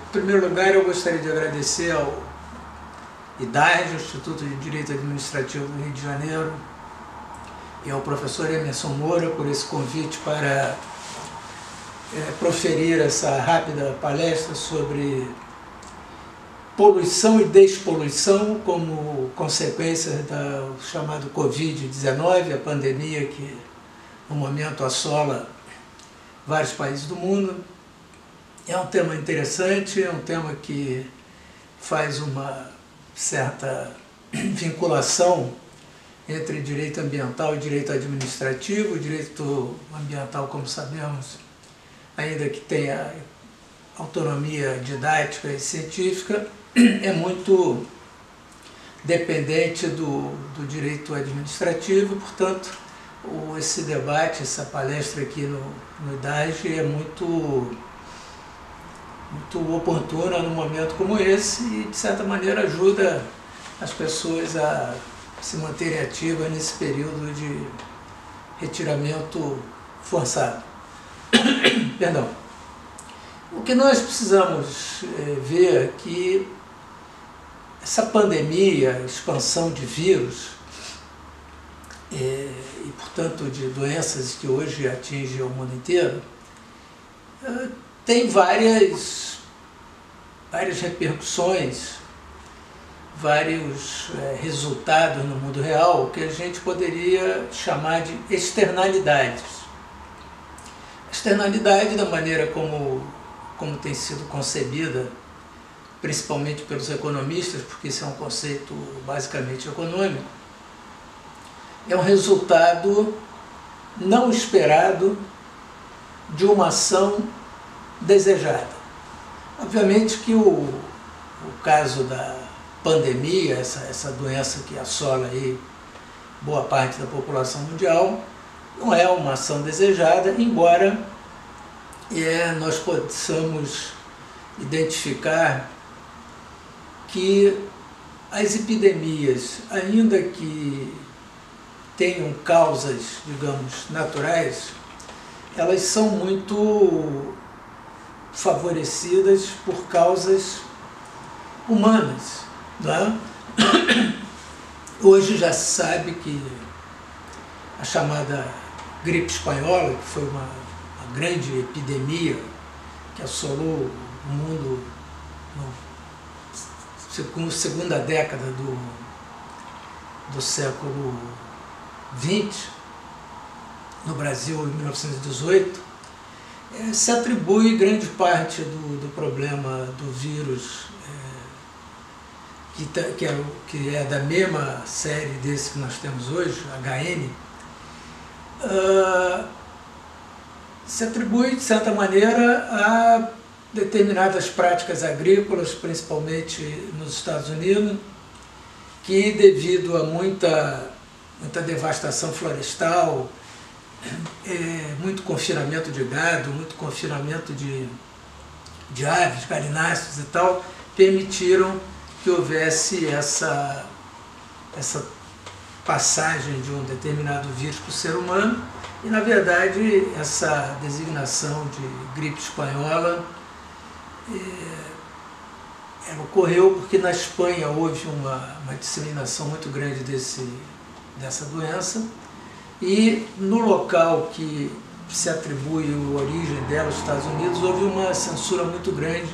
Em primeiro lugar, eu gostaria de agradecer ao IDARJ, Instituto de Direito Administrativo do Rio de Janeiro, e ao professor Emerson Moura por esse convite para proferir essa rápida palestra sobre poluição e despoluição como consequência do chamado Covid-19, a pandemia que no momento assola vários países do mundo. É um tema interessante, é um tema que faz uma certa vinculação entre direito ambiental e direito administrativo. O direito ambiental, como sabemos, ainda que tenha autonomia didática e científica, é muito dependente do direito administrativo. Portanto, esse debate, essa palestra aqui no IDARJ é muito oportuna num momento como esse e, de certa maneira, ajuda as pessoas a se manterem ativas nesse período de retiramento forçado. Perdão. O que nós precisamos ver é que essa pandemia, a expansão de vírus e, portanto, de doenças que hoje atingem o mundo inteiro, tem várias repercussões, vários resultados no mundo real que a gente poderia chamar de externalidades. Externalidade, da maneira como tem sido concebida, principalmente pelos economistas, porque esse é um conceito basicamente econômico, é um resultado não esperado de uma ação desejada. Obviamente que o caso da pandemia, essa doença que assola aí boa parte da população mundial, não é uma ação desejada, embora nós possamos identificar que as epidemias, ainda que tenham causas, digamos, naturais, elas são muito favorecidas por causas humanas, não é? Hoje já se sabe que a chamada gripe espanhola, que foi uma grande epidemia que assolou o mundo na segunda década do século XX, no Brasil em 1918, se atribui grande parte do problema do vírus, que é da mesma série desse que nós temos hoje, HN, se atribui, de certa maneira, a determinadas práticas agrícolas, principalmente nos Estados Unidos, que, devido a muita devastação florestal, muito confinamento de gado, muito confinamento de aves, galináceos e tal, permitiram que houvesse essa passagem de um determinado vírus para o ser humano. E, na verdade, essa designação de gripe espanhola ela ocorreu porque na Espanha houve uma disseminação muito grande dessa doença, e no local que se atribui a origem dela, os Estados Unidos, houve uma censura muito grande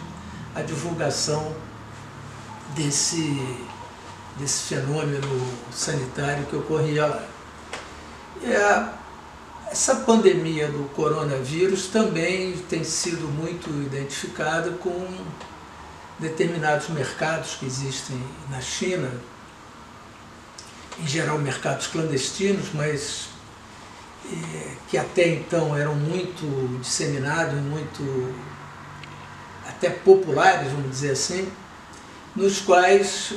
à divulgação desse fenômeno sanitário que ocorria lá. Essa pandemia do coronavírus também tem sido muito identificada com determinados mercados que existem na China, em geral mercados clandestinos, mas que até então eram muito disseminados, muito até populares, vamos dizer assim, nos quais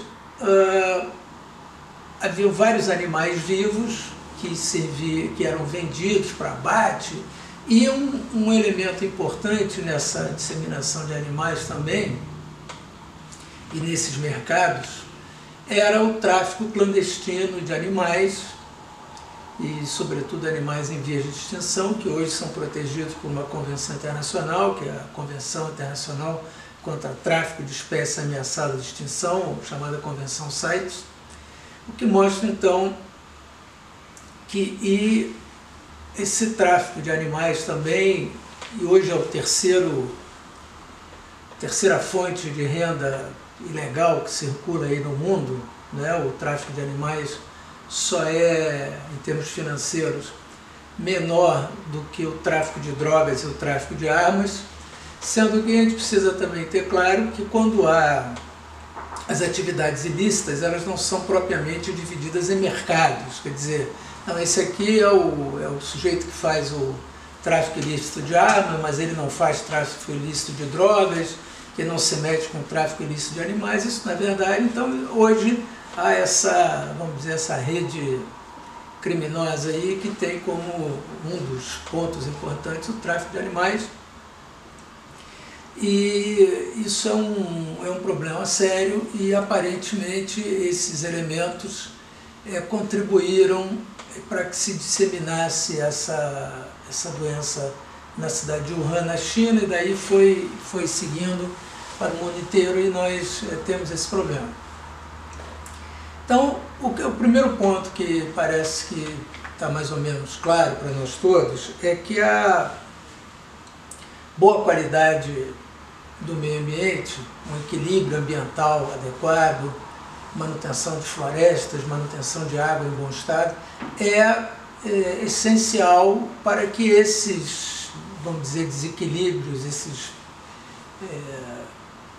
havia vários animais vivos que eram vendidos para abate, e um elemento importante nessa disseminação de animais também, e nesses mercados, era o tráfico clandestino de animais, e sobretudo animais em vias de extinção, que hoje são protegidos por uma convenção internacional, que é a Convenção Internacional contra Tráfico de Espécies Ameaçadas de Extinção, chamada Convenção CITES, o que mostra então que esse tráfico de animais também, e hoje é o terceira fonte de renda ilegal que circula aí no mundo, né? O tráfico de animais só é, em termos financeiros, menor do que o tráfico de drogas e o tráfico de armas, sendo que a gente precisa também ter claro que quando há as atividades ilícitas, elas não são propriamente divididas em mercados, quer dizer, não, esse aqui é o sujeito que faz o tráfico ilícito de armas, mas ele não faz tráfico ilícito de drogas, que não se mete com o tráfico ilícito de animais. Isso, na verdade, então, hoje há essa, vamos dizer, essa rede criminosa aí que tem como um dos pontos importantes o tráfico de animais. E isso é um problema sério e, aparentemente, esses elementos contribuíram para que se disseminasse essa doença na cidade de Wuhan, na China, e daí foi seguindo para o mundo inteiro e nós temos esse problema. Então, o primeiro ponto que parece que está mais ou menos claro para nós todos é que a boa qualidade do meio ambiente, um equilíbrio ambiental adequado, manutenção de florestas, manutenção de água em bom estado, é essencial para que esses, vamos dizer, desequilíbrios,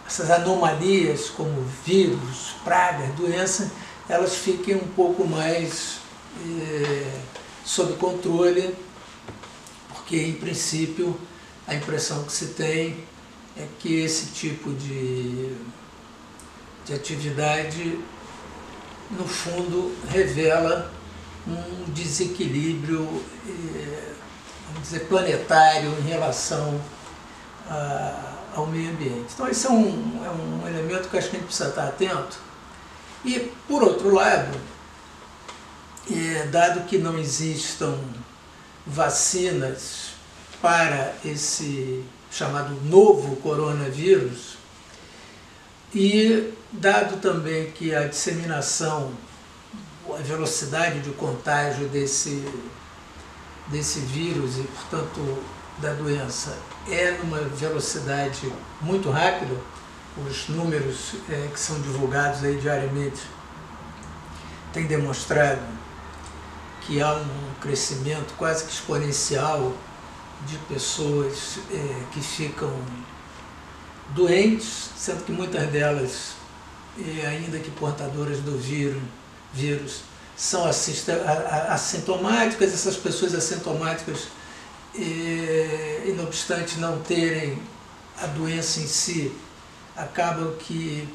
essas anomalias como vírus, pragas, doenças, elas fiquem um pouco mais sob controle, porque, em princípio, a impressão que se tem é que esse tipo de atividade, no fundo, revela um desequilíbrio, vamos dizer, planetário em relação ao meio ambiente. Então, esse é um elemento que acho que a gente precisa estar atento. E, por outro lado, dado que não existam vacinas para esse chamado novo coronavírus, e dado também que a disseminação, a velocidade de contágio desse vírus e, portanto, da doença é numa velocidade muito rápida, os números que são divulgados aí diariamente têm demonstrado que há um crescimento quase que exponencial de pessoas que ficam doentes, sendo que muitas delas, ainda que portadoras do vírus, são assintomáticas. Essas pessoas assintomáticas, e não obstante não terem a doença em si, acabam que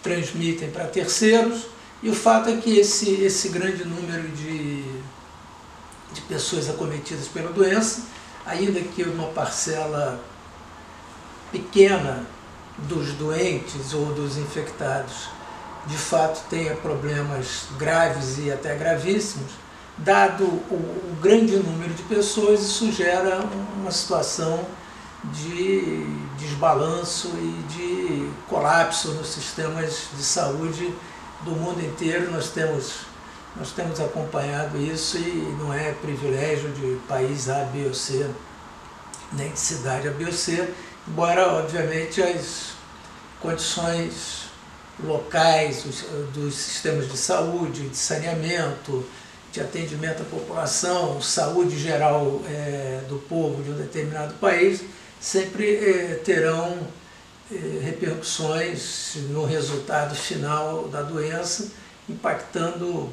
transmitem para terceiros, e o fato é que esse grande número de pessoas acometidas pela doença, ainda que uma parcela pequena dos doentes ou dos infectados de fato tenha problemas graves e até gravíssimos, dado o grande número de pessoas, isso gera uma situação de desbalanço e de colapso nos sistemas de saúde do mundo inteiro. Nós temos acompanhado isso, e não é privilégio de país A, B ou C, nem de cidade A, B ou C, embora, obviamente, as condições locais dos sistemas de saúde, de saneamento, de atendimento à população, saúde geral do povo de um determinado país, sempre terão repercussões no resultado final da doença, impactando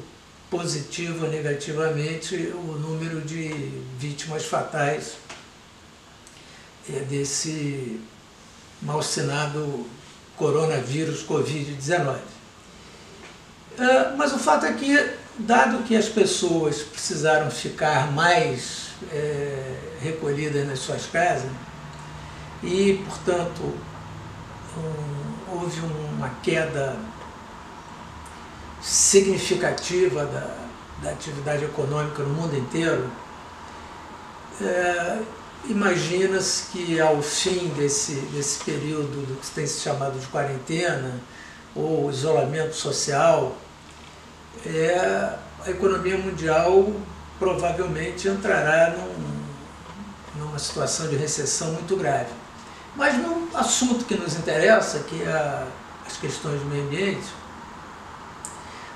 positivo ou negativamente o número de vítimas fatais desse malsinado coronavírus Covid-19. Mas o fato é que, dado que as pessoas precisaram ficar mais recolhidas nas suas casas e, portanto, houve uma queda significativa da atividade econômica no mundo inteiro, imagina-se que ao fim desse período do que tem se chamado de quarentena ou isolamento social, a economia mundial provavelmente entrará numa situação de recessão muito grave. Mas no assunto que nos interessa, que é as questões do meio ambiente,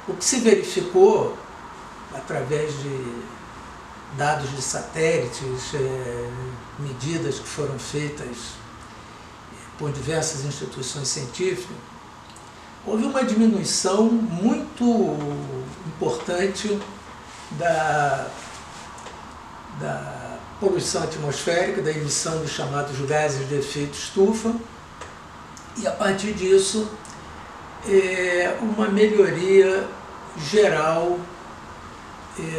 o que se verificou através de dados de satélites, medidas que foram feitas por diversas instituições científicas, houve uma diminuição muito importante da poluição atmosférica, da emissão dos chamados gases de efeito estufa, e a partir disso uma melhoria geral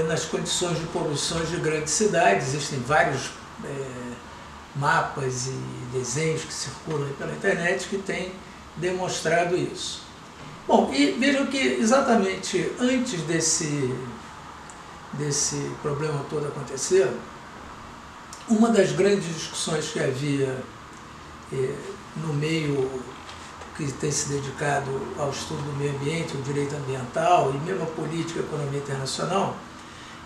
nas condições de poluições de grandes cidades. Existem vários mapas e desenhos que circulam pela internet que têm demonstrado isso. Bom, e vejam que exatamente antes desse problema todo acontecer, uma das grandes discussões que havia no meio que tem se dedicado ao estudo do meio ambiente, ao direito ambiental e mesmo à política e economia internacional,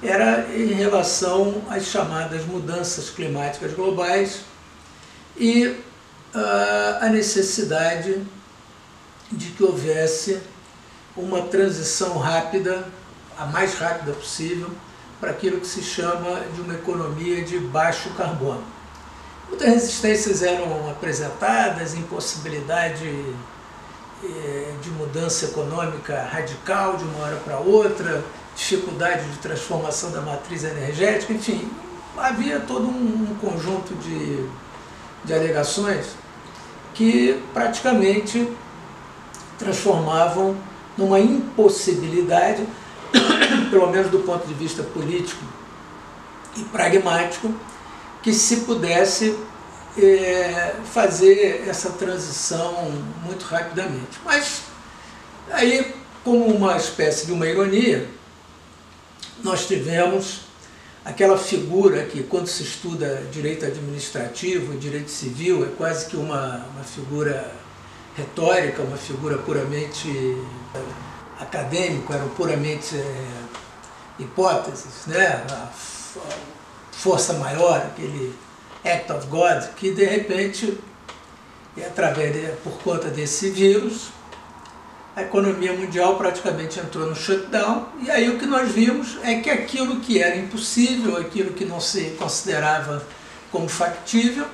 era em relação às chamadas mudanças climáticas globais e a necessidade de que houvesse uma transição rápida, a mais rápida possível, para aquilo que se chama de uma economia de baixo carbono. Muitas resistências eram apresentadas, impossibilidade de mudança econômica radical de uma hora para outra, dificuldade de transformação da matriz energética, enfim, havia todo um conjunto de alegações que praticamente transformavam numa impossibilidade, pelo menos do ponto de vista político e pragmático, que se pudesse fazer essa transição muito rapidamente. Mas aí, como uma espécie de uma ironia, nós tivemos aquela figura que, quando se estuda direito administrativo, direito civil, é quase que uma figura retórica, uma figura puramente acadêmica, eram puramente hipóteses, né? A força maior, aquele act of God, que de repente, por conta desse vírus, a economia mundial praticamente entrou no shutdown, e aí o que nós vimos é que aquilo que era impossível, aquilo que não se considerava como factível,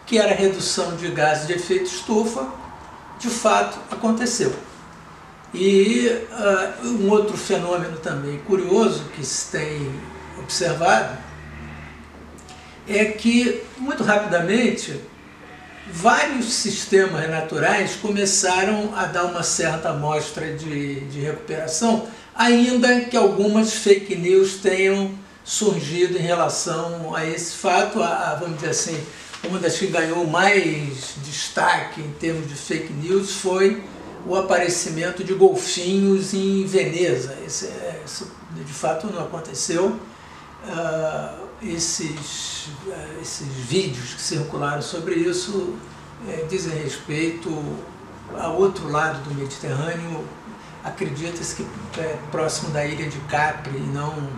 que era a redução de gases de efeito estufa, de fato aconteceu. E um outro fenômeno também curioso que se tem observado é que, muito rapidamente, vários sistemas naturais começaram a dar uma certa amostra de recuperação, ainda que algumas fake news tenham surgido em relação a esse fato. Vamos dizer assim, uma das que ganhou mais destaque em termos de fake news foi o aparecimento de golfinhos em Veneza. Isso de fato não aconteceu. Esses vídeos que circularam sobre isso dizem respeito a outro lado do Mediterrâneo, acredita-se que é próximo da ilha de Capri e não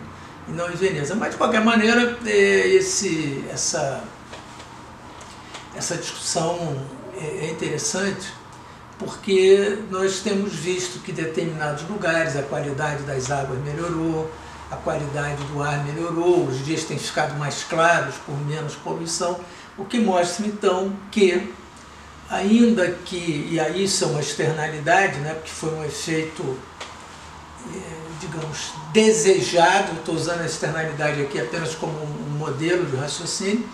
em Veneza. Mas, de qualquer maneira, essa discussão é interessante, porque nós temos visto que em determinados lugares a qualidade das águas melhorou, a qualidade do ar melhorou, os dias têm ficado mais claros por menos poluição, o que mostra então que, ainda que, e aí isso é uma externalidade, né, porque foi um efeito, digamos, desejado, estou usando a externalidade aqui apenas como um modelo de raciocínio,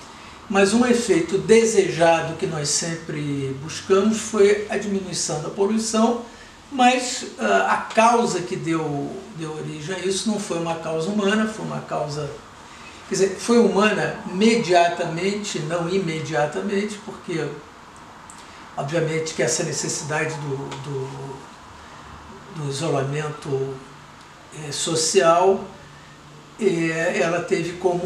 mas um efeito desejado que nós sempre buscamos foi a diminuição da poluição, mas a causa que deu origem a isso não foi uma causa humana, foi uma causa, quer dizer, foi humana mediatamente, não imediatamente, porque obviamente que essa necessidade do isolamento social ela teve como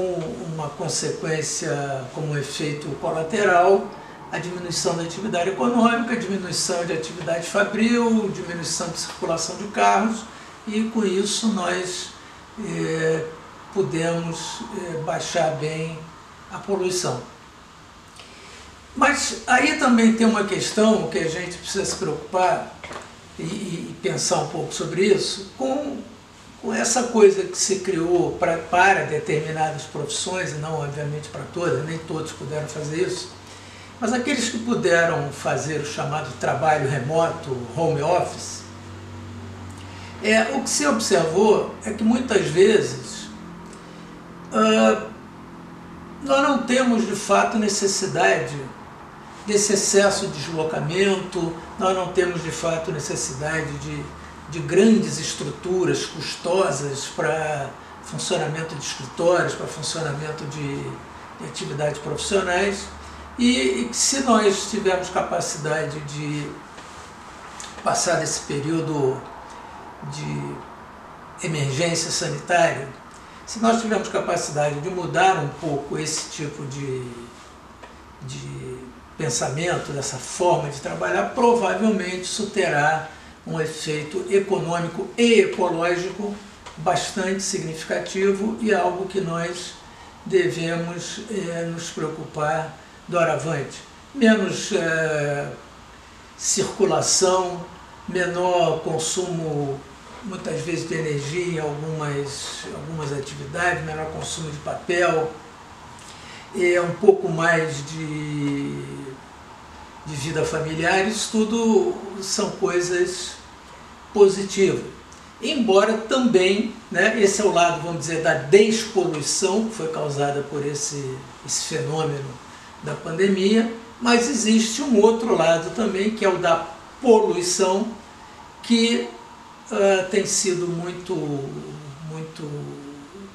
uma consequência, como um efeito colateral, a diminuição da atividade econômica, diminuição de atividade fabril, diminuição de circulação de carros, e com isso nós pudemos baixar bem a poluição. Mas aí também tem uma questão que a gente precisa se preocupar e pensar um pouco sobre isso, com essa coisa que se criou para determinadas profissões, e não obviamente para todas, nem todos puderam fazer isso, mas aqueles que puderam fazer o chamado trabalho remoto, home office, o que se observou é que muitas vezes nós não temos de fato necessidade desse excesso de deslocamento, nós não temos de fato necessidade de grandes estruturas custosas para funcionamento de escritórios, para funcionamento de atividades profissionais, e se nós tivermos capacidade de passar desse período de emergência sanitária, se nós tivermos capacidade de mudar um pouco esse tipo de pensamento, dessa forma de trabalhar, provavelmente isso terá um efeito econômico e ecológico bastante significativo e algo que nós devemos nos preocupar doravante. Menos circulação, menor consumo, muitas vezes, de energia em algumas atividades, menor consumo de papel, um pouco mais de vida familiar. Isso tudo são coisas positivas. Embora também, esse é o lado, vamos dizer, da despoluição, que foi causada por esse fenômeno da pandemia, mas existe um outro lado também, que é o da poluição, que tem sido muito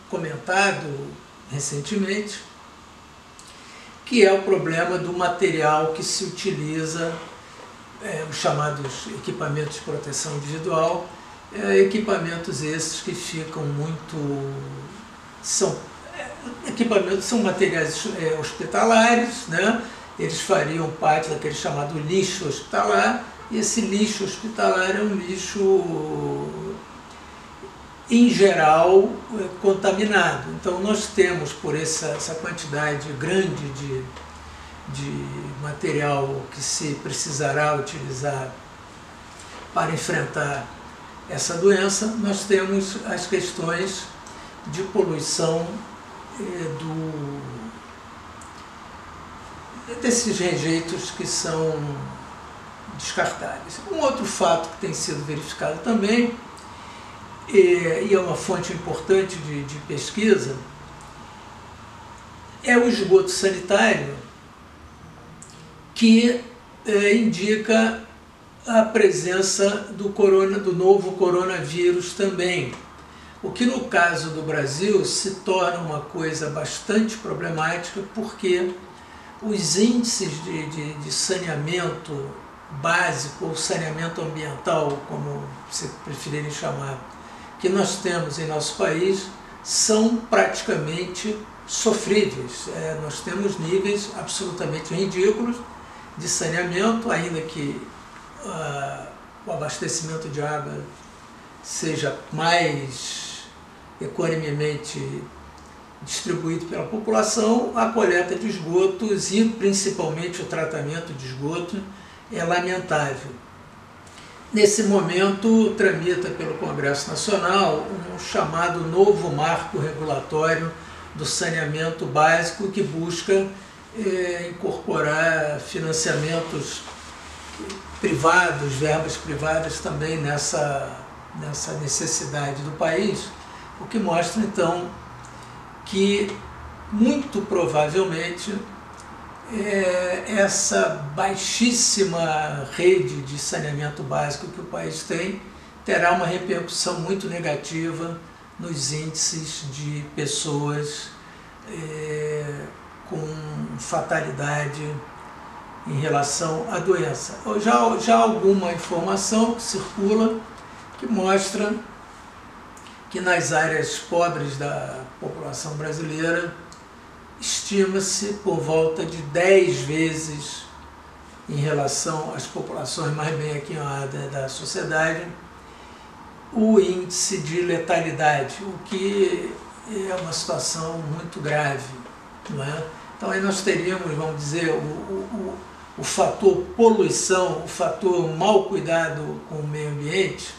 comentado recentemente, que é o problema do material que se utiliza, os chamados equipamentos de proteção individual, equipamentos esses que ficam são materiais hospitalares, eles fariam parte daquele chamado lixo hospitalar, e esse lixo hospitalar é um lixo, em geral, contaminado. Então nós temos, por essa quantidade grande de material que se precisará utilizar para enfrentar essa doença, nós temos as questões de poluição desses rejeitos que são descartáveis. Um outro fato que tem sido verificado também, e é uma fonte importante de pesquisa, é o esgoto sanitário, que indica a presença do novo coronavírus também, o que no caso do Brasil se torna uma coisa bastante problemática, porque os índices de saneamento básico ou saneamento ambiental, como se preferirem chamar, que nós temos em nosso país, são praticamente sofríveis. Nós temos níveis absolutamente ridículos de saneamento, ainda que o abastecimento de água seja mais economicamente distribuído pela população, a coleta de esgotos e principalmente o tratamento de esgoto é lamentável. Nesse momento, tramita pelo Congresso Nacional um chamado novo marco regulatório do saneamento básico, que busca incorporar financiamentos privados, verbas privadas também nessa necessidade do país, o que mostra então que muito provavelmente essa baixíssima rede de saneamento básico que o país tem terá uma repercussão muito negativa nos índices de pessoas com fatalidade em relação à doença. Já alguma informação que circula que mostra que nas áreas pobres da população brasileira estima-se por volta de 10 vezes em relação às populações mais bem aquinhoadas da sociedade, o índice de letalidade, o que é uma situação muito grave, não é? Então aí nós teríamos, vamos dizer, o fator poluição, o fator mau cuidado com o meio ambiente,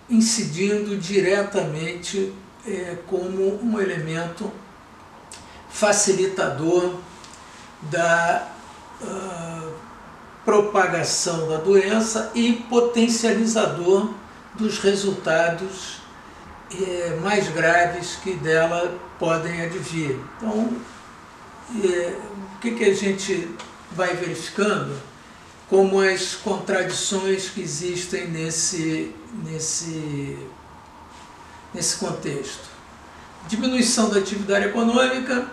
incidindo diretamente como um elemento facilitador da propagação da doença e potencializador dos resultados mais graves que dela podem advir. Então, o que a gente vai verificando? Como as contradições que existem nesse contexto. Diminuição da atividade econômica,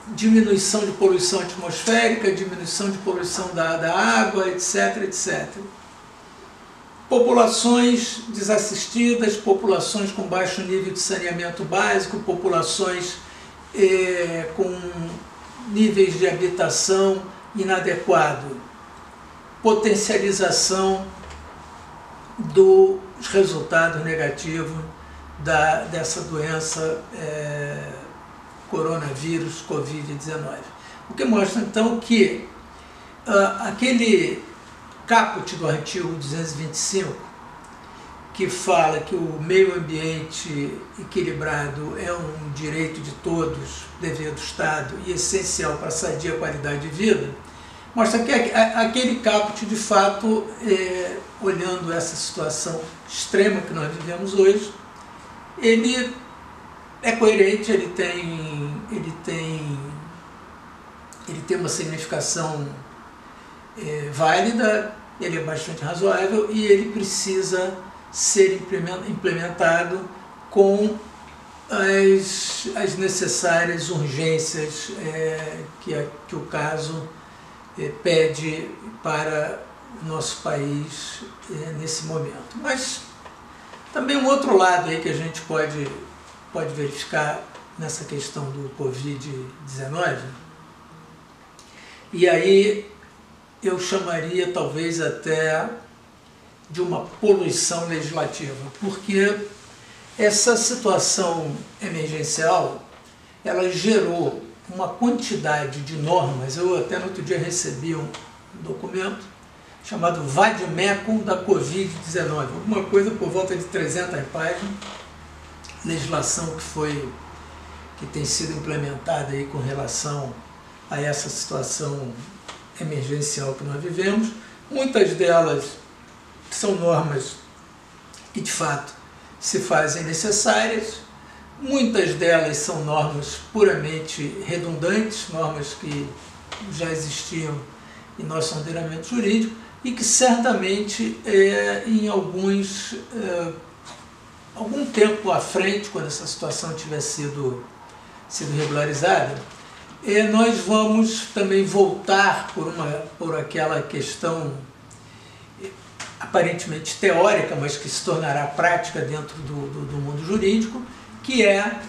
diminuição de poluição atmosférica, diminuição de poluição da água, etc, etc. Populações desassistidas, populações com baixo nível de saneamento básico, populações com níveis de habitação inadequado, potencialização dos resultados negativos dessa doença coronavírus Covid-19. O que mostra então que aquele caput do artigo 225, que fala que o meio ambiente equilibrado é um direito de todos, dever do Estado e essencial para a sadia qualidade de vida, mostra que aquele caput, de fato, olhando essa situação extrema que nós vivemos hoje, ele é coerente, ele tem uma significação válida, ele é bastante razoável e ele precisa ser implementado com as necessárias urgências que o caso pede para o nosso país nesse momento. Mas também um outro lado aí que a gente pode verificar nessa questão do Covid-19, e aí eu chamaria talvez até de uma poluição legislativa, porque essa situação emergencial, ela gerou uma quantidade de normas. Eu até no outro dia recebi um documento chamado Vade-Mecum da Covid-19, alguma coisa por volta de 300 páginas, legislação que tem sido implementada aí com relação a essa situação emergencial que nós vivemos. Muitas delas são normas que de fato se fazem necessárias, muitas delas são normas puramente redundantes, normas que já existiam em nosso ordenamento jurídico e que certamente em algum tempo à frente, quando essa situação tiver sido regularizada, nós vamos também voltar por aquela questão aparentemente teórica, mas que se tornará prática dentro do mundo jurídico, que é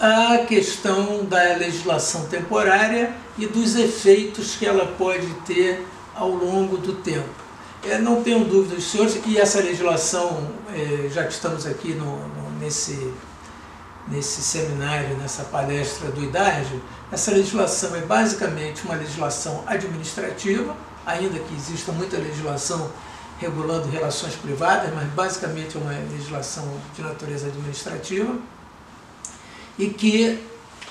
a questão da legislação temporária e dos efeitos que ela pode ter ao longo do tempo. Não tenho dúvidas, senhores, e essa legislação, já que estamos aqui nesse seminário, nessa palestra do IDARJ, essa legislação é basicamente uma legislação administrativa, ainda que exista muita legislação regulando relações privadas, mas basicamente é uma legislação de natureza administrativa e que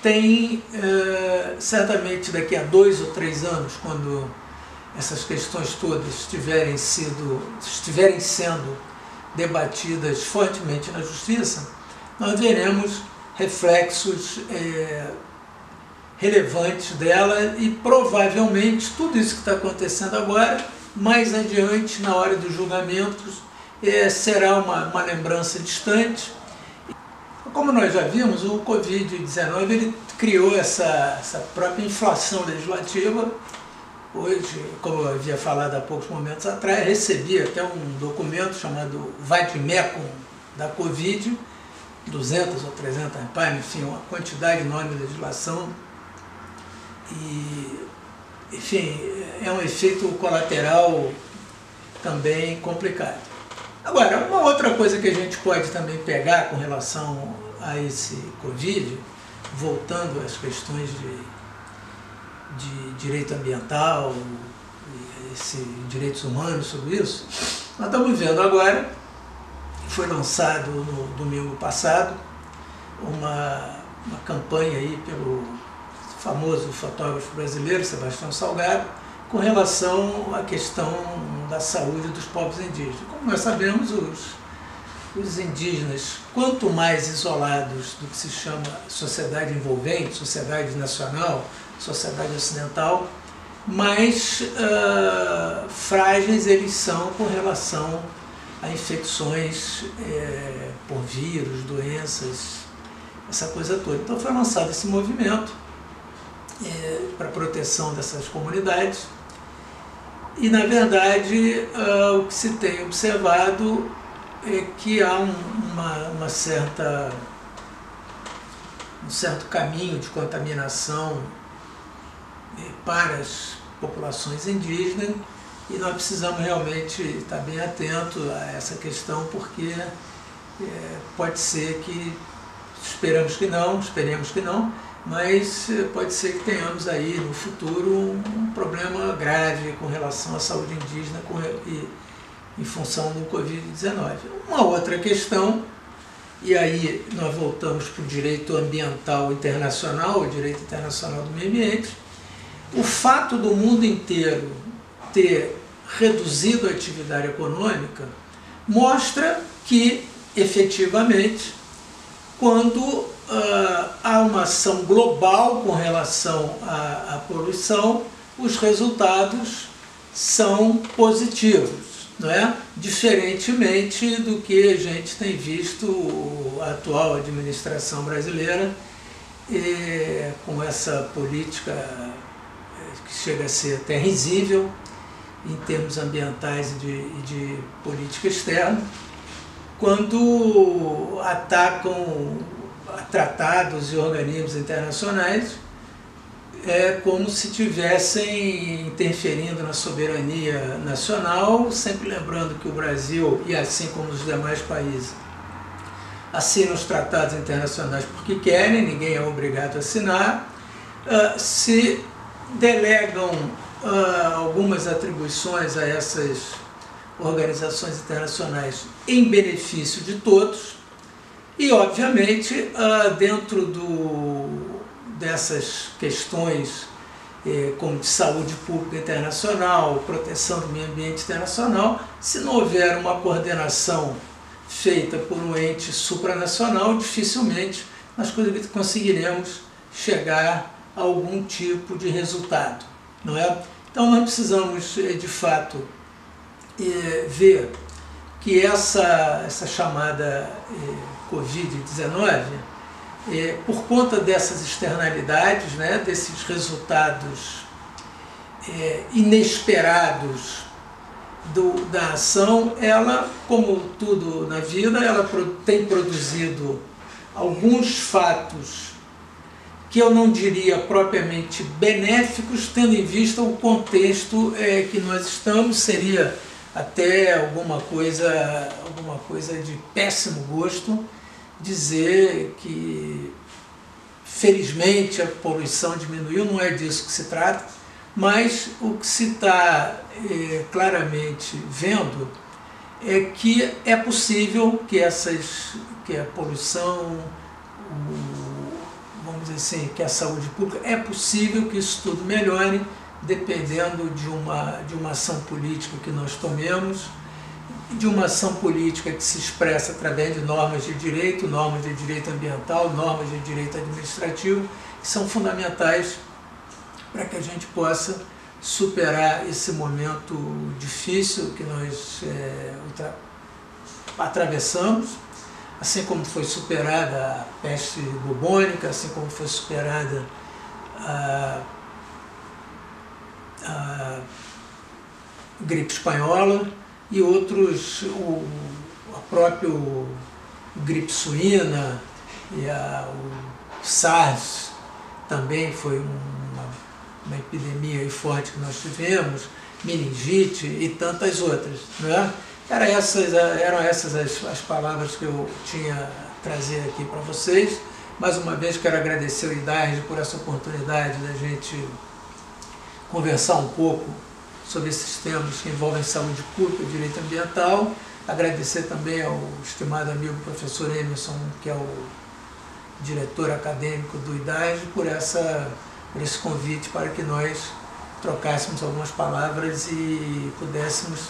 tem, certamente daqui a 2 ou 3 anos, quando essas questões todas estiverem sendo debatidas fortemente na Justiça, nós veremos reflexos relevantes dela e provavelmente tudo isso que está acontecendo agora, mais adiante, na hora dos julgamentos, será uma lembrança distante. Como nós já vimos, o Covid-19 ele criou essa própria inflação legislativa. Hoje, como eu havia falado há poucos momentos atrás, recebi até um documento chamado Vade-Mecum da Covid, 200 ou 300 páginas, enfim, uma quantidade enorme de legislação. E, enfim, é um efeito colateral também complicado. Agora, uma outra coisa que a gente pode também pegar com relação a esse Covid, voltando às questões de direito ambiental, direitos humanos, sobre isso, nós estamos vendo agora, foi lançado no domingo passado, uma campanha aí pelo famoso fotógrafo brasileiro, Sebastião Salgado, com relação à questão da saúde dos povos indígenas. Como nós sabemos, os indígenas, quanto mais isolados do que se chama sociedade envolvente, sociedade nacional, sociedade ocidental, mais frágeis eles são com relação a infecções por vírus, doenças, essa coisa toda. Então foi lançado esse movimento para a proteção dessas comunidades e, na verdade, o que se tem observado é que há um certo caminho de contaminação para as populações indígenas, e nós precisamos realmente estar bem atentos a essa questão, porque pode ser que, esperemos que não, mas pode ser que tenhamos aí no futuro um problema grave com relação à saúde indígena em função do Covid-19. Uma outra questão, e aí nós voltamos para o direito ambiental internacional, o direito internacional do meio ambiente. O fato do mundo inteiro ter reduzido a atividade econômica mostra que, efetivamente, quando há uma ação global com relação à poluição, os resultados são positivos, não é? Diferentemente do que a gente tem visto a atual administração brasileira com essa política que chega a ser até risível em termos ambientais e de política externa, quando atacam tratados e organismos internacionais como se estivessem interferindo na soberania nacional, sempre lembrando que o Brasil, e assim como os demais países, assinam os tratados internacionais porque querem, ninguém é obrigado a assinar, se delegam algumas atribuições a essas organizações internacionais em benefício de todos e, obviamente, dentro dessas questões como de saúde pública internacional, proteção do meio ambiente internacional, se não houver uma coordenação feita por um ente supranacional, dificilmente nós conseguiremos chegar a algum tipo de resultado, não é? Então nós precisamos, de fato, ver que essa chamada Covid-19, por conta dessas externalidades, né, desses resultados inesperados da ação, ela, como tudo na vida, ela tem produzido alguns fatos que eu não diria propriamente benéficos, tendo em vista o contexto que nós estamos, seria até alguma coisa de péssimo gosto dizer que felizmente a poluição diminuiu, não é disso que se trata, mas o que se está claramente vendo é que é possível que a poluição, vamos dizer assim, que a saúde pública, é possível que isso tudo melhore, dependendo de uma ação política que nós tomemos, de uma ação política que se expressa através de normas de direito ambiental, normas de direito administrativo, que são fundamentais para que a gente possa superar esse momento difícil que nós atravessamos, assim como foi superada a peste bubônica, assim como foi superada a gripe espanhola e outros, gripe suína e o SARS também foi uma epidemia aí forte que nós tivemos, meningite e tantas outras, né? Eram essas as palavras que eu tinha a trazer aqui para vocês. Mais uma vez quero agradecer ao IDARJ por essa oportunidade da gente conversar um pouco sobre esses temas que envolvem saúde pública e direito ambiental. Agradecer também ao estimado amigo professor Emerson, que é o diretor acadêmico do IDARJ, por esse convite para que nós trocássemos algumas palavras e pudéssemos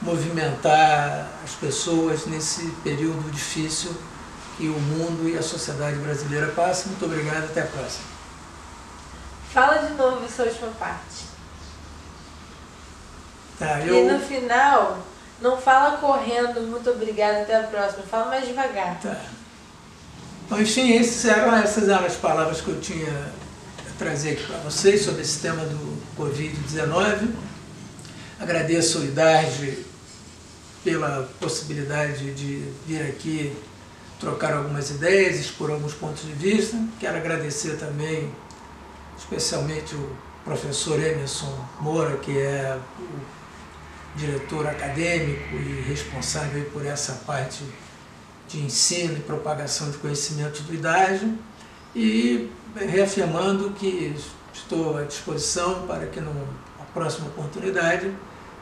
movimentar as pessoas nesse período difícil que o mundo e a sociedade brasileira passam. Muito obrigado, até a próxima. Fala de novo essa última parte. Tá, E no final, não fala correndo, muito obrigado, até a próxima. Fala mais devagar. Tá. Então, enfim, essas eram as palavras que eu tinha a trazer aqui para vocês sobre esse tema do Covid-19. Agradeço ao IDARJ pela possibilidade de vir aqui trocar algumas ideias, expor alguns pontos de vista. Quero agradecer também, especialmente o professor Emerson Moura, que é o diretor acadêmico e responsável por essa parte de ensino e propagação de conhecimentos do IDARJ, e reafirmando que estou à disposição para que, numa próxima oportunidade,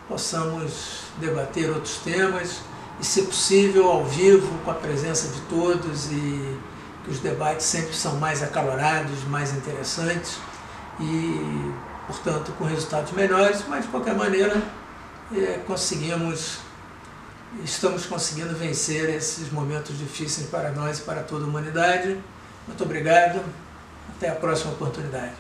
possamos debater outros temas e, se possível, ao vivo, com a presença de todos, e que os debates sempre são mais acalorados, mais interessantes e, portanto, com resultados melhores, mas, de qualquer maneira, estamos conseguindo vencer esses momentos difíceis para nós e para toda a humanidade. Muito obrigado, até a próxima oportunidade.